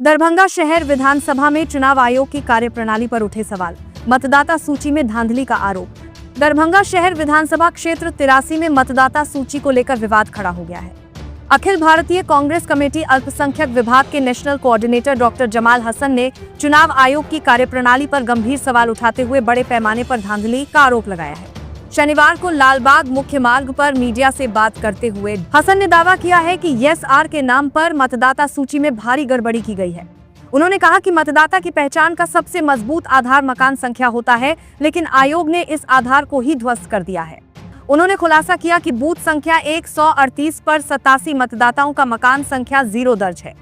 दरभंगा शहर विधानसभा में चुनाव आयोग की कार्यप्रणाली पर उठे सवाल, मतदाता सूची में धांधली का आरोप। दरभंगा शहर विधानसभा क्षेत्र 83 में मतदाता सूची को लेकर विवाद खड़ा हो गया है। अखिल भारतीय कांग्रेस कमेटी अल्पसंख्यक विभाग के national coordinator doctor Jamal Hasan ने चुनाव आयोग की कार्यप्रणाली पर गंभीर सवाल उठाते हुए बड़े पैमाने पर धांधली का आरोप लगाया है। शनिवार को लालबाग मुख्य मार्ग पर मीडिया से बात करते हुए हसन ने दावा किया है कि YesR के नाम पर मतदाता सूची में भारी गड़बड़ी की गई है। उन्होंने कहा कि मतदाता की पहचान का सबसे मजबूत आधार मकान संख्या होता है, लेकिन आयोग ने इस आधार को ही ध्वस्त कर दिया है। उन्होंने खुलासा किया कि बूथ संख्या 138 पर 87 मतदाताओं का मकान संख्या 0 दर्ज है।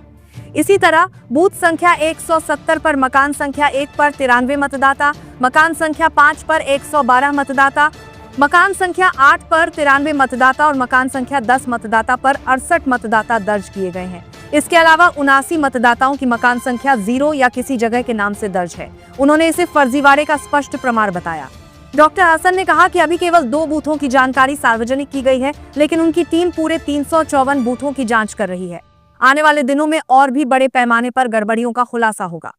इसी तरह बूथ संख्या 170 पर मकान संख्या 1 पर 93 मतदाता, मकान संख्या 5 पर 112 मतदाता, मकान संख्या 8 पर 93 मतदाता और मकान संख्या 10 मतदाता पर 68 मतदाता दर्ज किए गए हैं। इसके अलावा 79 मतदाताओं की मकान संख्या 0 या किसी जगह के नाम से दर्ज है। उन्होंने इसे फर्जीवाड़े का स्पष्ट प्रमाण बताया। डॉक्टर हसन ने कहा कि अभी केवल 2 बूथों की जानकारी सार्वजनिक की गई है, लेकिन उनकी टीम पूरे 354 बूथों की जांच कर रही है। आने वाले दिनों में और भी बड़े पैमाने पर गड़बड़ियों का खुलासा होगा।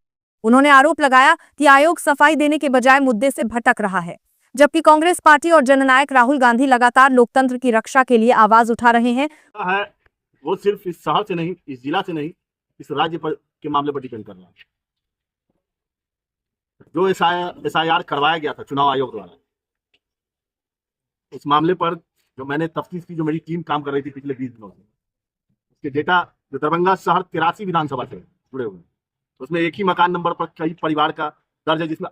उन्होंने आरोप लगाया कि आयोग सफाई देने के बजाय मुद्दे से भटक रहा है, जबकि कांग्रेस पार्टी और जननायक राहुल गांधी लगातार लोकतंत्र की रक्षा के लिए आवाज उठा रहे हैं। वो सिर्फ इस शहर से नहीं, इस जिला से नहीं, इस राज्य पर के मामले पर डिपेंड कर रहा है। जो SIR करवाया गया था चुनाव आयोग द्वारा, उस मामले पर जो मैंने तफ्तीश की, जो मेरी टीम काम कर रही थी पिछले 20 दिनों से, उसके डेटा जो दरभंगा शहर 83 विधानसभा से जुड़े हुए, उसमें एक ही मकान नंबर पर कई परिवार का दर्ज है, जिसमें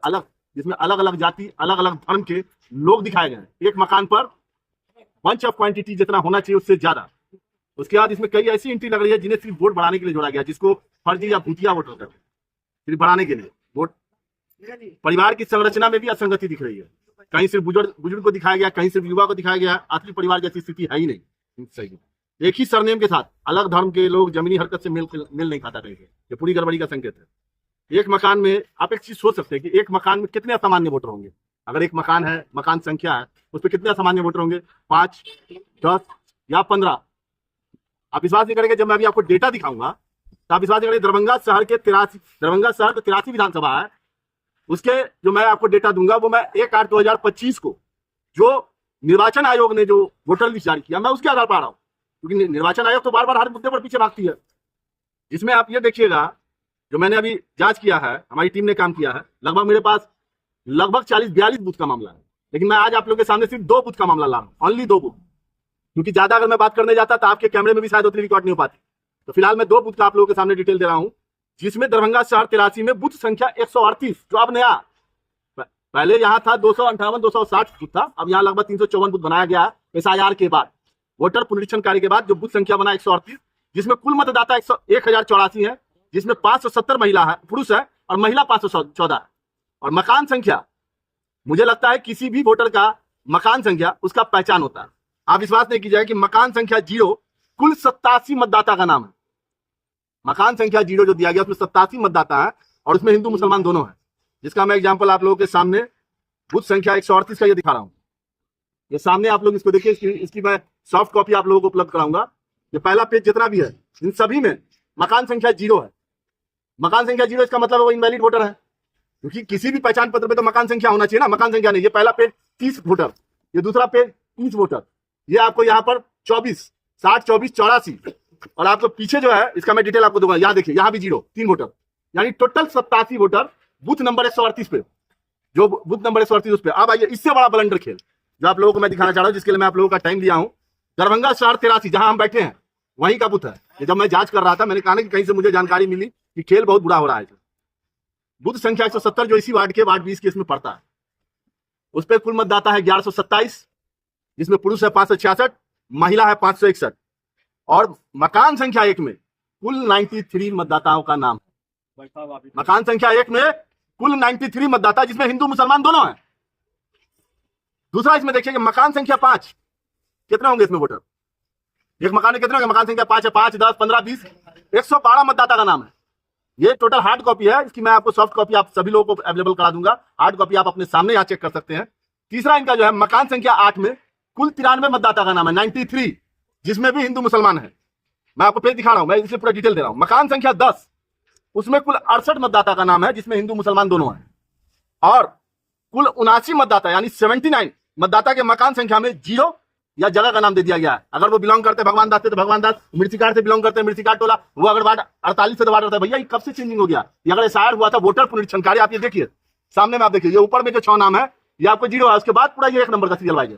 अलग अलग जाति, अलग अलग धर्म के लोग दिखाए गए हैं। एक मकान पर बंच ऑफ क्वांटिटी जितना होना चाहिए उससे ज्यादा। उसके बाद इसमें कई ऐसी एंट्री लग रही है जिन्हें सिर्फ वोट बढ़ाने के लिए जोड़ा गया, जिसको फर्जी या भूतिया वोट होता है, सिर्फ बढ़ाने के लिए वोट। परिवार की संरचना में भी असंगति दिख रही है। कहीं सिर्फ बुजुर्ग को दिखाया गया, कहीं सिर्फ युवा को दिखाया गया। असली परिवार जैसी स्थिति है ही नहीं। सही, एक ही सरनेम के साथ अलग धर्म के लोग जमीनी हरकत से मेल नहीं खाता कहीं। ये पूरी गड़बड़ी का संकेत है। एक मकान में आप एक चीज सोच सकते हैं कि एक मकान में कितने असामान्य वोटर होंगे। अगर एक मकान है, मकान संख्या है, उस पर कितने असामान्य वोटर होंगे, 5, 10 या 15। आप विश्वास नहीं करेंगे, जब मैं अभी आपको डेटा दिखाऊंगा तो आप विश्वास नहीं करेंगे। दरभंगा शहर के 83 विधानसभा है, उसके जो मैं आपको डेटा दूंगा वो मैं 1/8/2025 को जो निर्वाचन आयोग ने जो वोटर लिस्ट जारी किया, मैं उसके आधार पर आ रहा हूँ, क्योंकि निर्वाचन आयोग तो बार बार हर मुद्दे पर पीछे भागती है। जिसमें आप ये देखिएगा, जो मैंने अभी जांच किया है, हमारी टीम ने काम किया है, लगभग मेरे पास 40-42 बूथ का मामला है। लेकिन मैं आज आप लोगों के सामने सिर्फ 2 बूथ का मामला ला रहा हूँ, ओनली 2 बूथ, क्योंकि ज्यादा अगर मैं बात करने जाता तो आपके कैमरे में भी शायद उतनी रिकॉर्ड नहीं हो पाती। तो फिलहाल मैं 2 बूथ का आप लोगों के सामने डिटेल दे रहा हूँ, जिसमें दरभंगा शहर 83 में बूथ संख्या 138, जो अब नया, पहले यहाँ था 258-260 बूथ था, अब यहाँ लगभग 354 बूथ बनाया गया SIR के बाद, वोटर पुनरीक्षण कार्य के बाद। जो बूथ संख्या बना 138, जिसमें कुल मतदाता 1084 है, जिसमें 570 महिला है, पुरुष है, और महिला 514 है। और मकान संख्या, मुझे लगता है किसी भी वोटर का मकान संख्या उसका पहचान होता है। आप विश्वास नहीं कीजिएगा कि मकान संख्या 0 कुल 87 मतदाता का नाम है। मकान संख्या 0 जो दिया गया उसमें 87 मतदाता है, और उसमें हिंदू मुसलमान दोनों है। जिसका मैं एग्जाम्पल आप लोगों के सामने बूथ संख्या 138 का ये दिखा रहा हूँ। ये सामने आप लोग इसको देखिए, इसकी मैं सॉफ्ट कॉपी आप लोगों को उपलब्ध कराऊंगा। ये पहला पेज जितना भी है, इन सभी में मकान संख्या 0 है। मकान संख्या 0, इसका मतलब वो इनवैलिड वोटर है, क्योंकि किसी भी पहचान पत्र पे तो मकान संख्या होना चाहिए ना, मकान संख्या नहीं। ये पहला पेज 30 वोटर, ये दूसरा पेज 30 वोटर, ये आपको यहाँ पर 24, 60, 24, 84, और आपको पीछे जो है इसका मैं डिटेल आपको दूंगा। यहाँ देखिए, यहाँ भी 0, 3 वोटर, यानी टोटल 87 वोटर बूथ नंबर 138 पे, जो बूथ नंबर 138 उस पे। अब आइए इससे बड़ा ब्लंडर खेल जो आप लोगों को मैं दिखाना चाह रहा हूँ, जिसके लिए मैं आप लोगों का टाइम लिया हूँ। दरभंगा शहर 83 जहां हम बैठे हैं, वहीं का बूथ है। ये जब मैं जांच कर रहा था, मैंने कहा कि कहीं से मुझे जानकारी मिली कि खेल बहुत बुरा हो रहा है। बूथ संख्या 170 जो इसी वार्ड 20 के इसमें पड़ता है, उस पर कुल मतदाता है 1127, जिसमें पुरुष है 566, महिला है 561, और मकान संख्या 1 में कुल 93 मतदाताओं का नाम है। मकान संख्या 1 में कुल 93 मतदाता, जिसमें हिंदू मुसलमान दोनों हैं। दूसरा इसमें देखिए कि मकान संख्या 5 कितने होंगे इसमें वोटर, एक मकान में कितने होंगे। मकान संख्या 5 है, 5, 10, 15, 20, 112 मतदाता का नाम है। ये टोटल हार्ड कॉपी है, इसकी मैं आपको सॉफ्ट कॉपी आप सभी लोगों को अवेलेबल करा दूंगा। हार्ड कॉपी आप अपने सामने यहाँ चेक कर सकते हैं। तीसरा इनका जो है मकान संख्या 8 में कुल 93 मतदाता का नाम है, 93, जिसमें भी हिंदू मुसलमान है। मैं आपको पेज दिखा रहा हूं, मैं इसलिए पूरा डिटेल दे रहा हूं। मकान संख्या 10 उसमें कुल 68 मतदाता का नाम है, जिसमें हिंदू मुसलमान दोनों हैं, और कुल 79 मतदाता यानी 79 मतदाता के मकान संख्या में 0 या जगह का नाम दे दिया गया है। अगर वो बिलोंग करते भगवान दास से तो भगवान दास, मिर्चिकार से बिलोंग करते मिर्चिकार टोला, वो अगर वार्ड 48 से तो वार्ड रहता है। भैया ये कब से चेंजिंग हो गया? ये अगर एसआईआर हुआ था वोटर पुनरीक्षण कार्य, आप ये देखिए सामने में, आप देखिए ये ऊपर में जो 6 नाम है ये आपको 0 है, उसके बाद पूरा ये 1 नंबर का सीरियल वाइज है।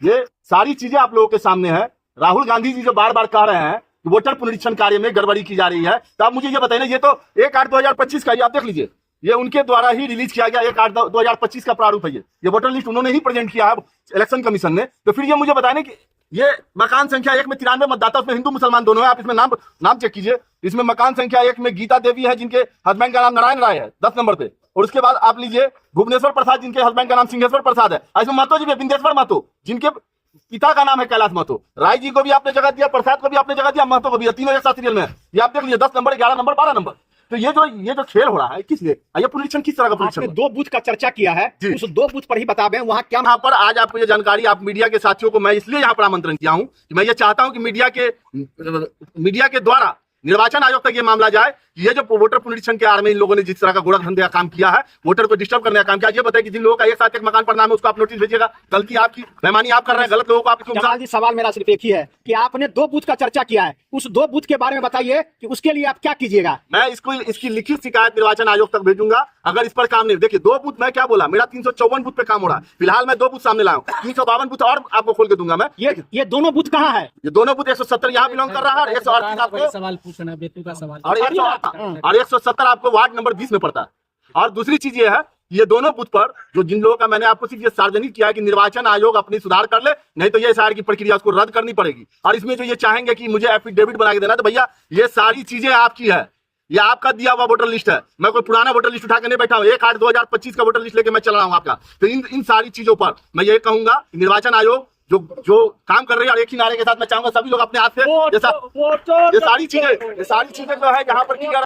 ये सारी चीजें आप लोगों के सामने है। राहुल गांधी जी जो बार बार कह रहे हैं कि वोटर पुनरीक्षण कार्य में गड़बड़ी की जा रही है, तो आप मुझे ये बताइए, ये तो 1/8/2025 का, ये आप देख लीजिए, ये उनके द्वारा ही रिलीज किया गया 1/8/2025 का प्रारूप है। ये वोटर लिस्ट उन्होंने ही प्रेजेंट किया है इलेक्शन कमीशन ने। तो फिर ये मुझे बताएं कि ये मकान संख्या 1 में 93 मतदाता, उसमें हिंदू मुसलमान दोनों है। आप इसमें नाम चेक कीजिए। इसमें मकान संख्या 1 में गीता देवी है, जिनके हस्बैंड का नाम नारायण राय है 10 नंबर पे, और उसके बाद आप लीजिए भुवनेश्वर प्रसाद, जिनके हस्बैंड का नाम सिंहेश्वर प्रसाद है। इसमें महतो जी बिंदेश्वर महतो, जिनके पिता का नाम है कैलाश महतो। राय जी को भी आपने जगह दिया, प्रसाद को भी आपने जगह दिया, महतो को भी, तीनों एक साथ सीरियल में है। ये आप देख लीजिए 10 नंबर, 11 नंबर, 12 नंबर। तो ये जो खेल हो रहा है किस लिए? ये पुनरीक्षण किस तरह का पुनरीक्षण? 2 बूथ का चर्चा किया है, उस 2 बूथ पर ही बता दें वहां क्या। यहाँ पर आज आपको ये जानकारी, आप मीडिया के साथियों को मैं इसलिए यहाँ पर आमंत्रण किया हूँ कि मैं ये चाहता हूँ कि मीडिया के द्वारा निर्वाचन आयोग तक ये मामला जाए कि ये जो वोटर पुनरीक्षण के आड़ में इन लोगों ने जिस तरह का गोरखधंधे का काम किया है, वोटर को डिस्टर्ब करने का काम किया, ये बताए कि जिन लोगों का एक साथ एक मकान पर नाम है उसको आप नोटिस भेजिएगा। गलती आपकी, बेईमानी आप कर रहे हैं, गलत लोगों को आप। जमाल जी सवाल मेरा सिर्फ एक ही है कि आपने 2 बूथ का चर्चा किया है, उस 2 बूथ के बारे में बताइए कि उसके लिए आप क्या कीजिएगा। मैं इसकी लिखित शिकायत निर्वाचन आयोग तक भेजूंगा अगर इस पर काम नहीं। देखिए 2 बूथ, मैं क्या बोला, मेरा 354 बूथ पे काम हो रहा है। फिलहाल मैं 2 बूथ सामने लाया हूँ, 352 बूथ और आपको खोल के दूंगा मैं। ये दोनों बूथ कहाँ है? ये दोनों बूथ 170 यहाँ बिलोंग कर रहा है, 138 आपको सवाल पूछना बेतु का सवाल, और 170 आपको वार्ड नंबर 20 में पड़ता है। और दूसरी चीज ये है, ये दोनों बूथ पर जो जिन लोगों का मैंने आपको सिर्फ ये सार्वजनिक किया है कि निर्वाचन आयोग अपनी सुधार कर ले, नहीं तो ये एसआईआर की प्रक्रिया उसको रद्द करनी पड़ेगी। और इसमें जो ये चाहेंगे कि मुझे एफिडेविट बना के देना, तो भैया ये सारी चीजें आपकी है, ये आपका दिया हुआ वोटर लिस्ट है। मैं कोई पुराना वोटर लिस्ट उठा के नहीं बैठा हूँ, 1/8/2025 का वोटर लिस्ट लेके मैं चल रहा हूँ आपका। तो इन सारी चीजों पर मैं ये कहूंगा कि निर्वाचन आयोग जो काम कर रही है, और एक ही नारे के साथ मैं चाहूंगा सभी लोग अपने हाथ से ये सारी चीजें जो है यहाँ पर